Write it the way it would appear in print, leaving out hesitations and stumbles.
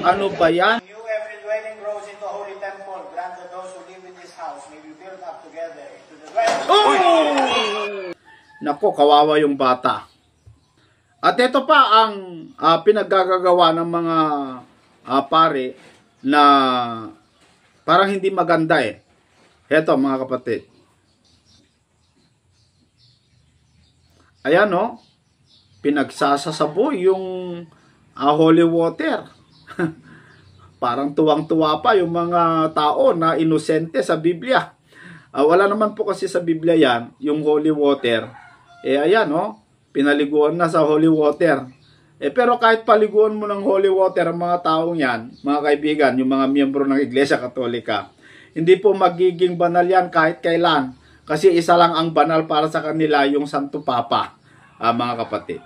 Ano ba yan? You, every dwelling grows into a holy temple. Grant that those who live in this house may be built up together into the dwelling. Oh! Nako, kawawa yung bata. At ito pa ang pinaggagawa ng mga pare na parang hindi maganda eh. Ito mga kapatid. Ayan o, pinagsasasaboy yung holy water. Parang tuwang-tuwa pa yung mga tao na inosente sa Biblia. Wala naman po kasi sa Biblia yan, yung holy water. Ayan o, pinaliguan na sa holy water. Pero kahit paliguan mo ng holy water ang mga taong yan, mga kaibigan, yung mga miyembro ng Iglesia Katolika, hindi po magiging banal yan kahit kailan. Kasi isa lang ang banal para sa kanila, yung Santo Papa, mga kapatid.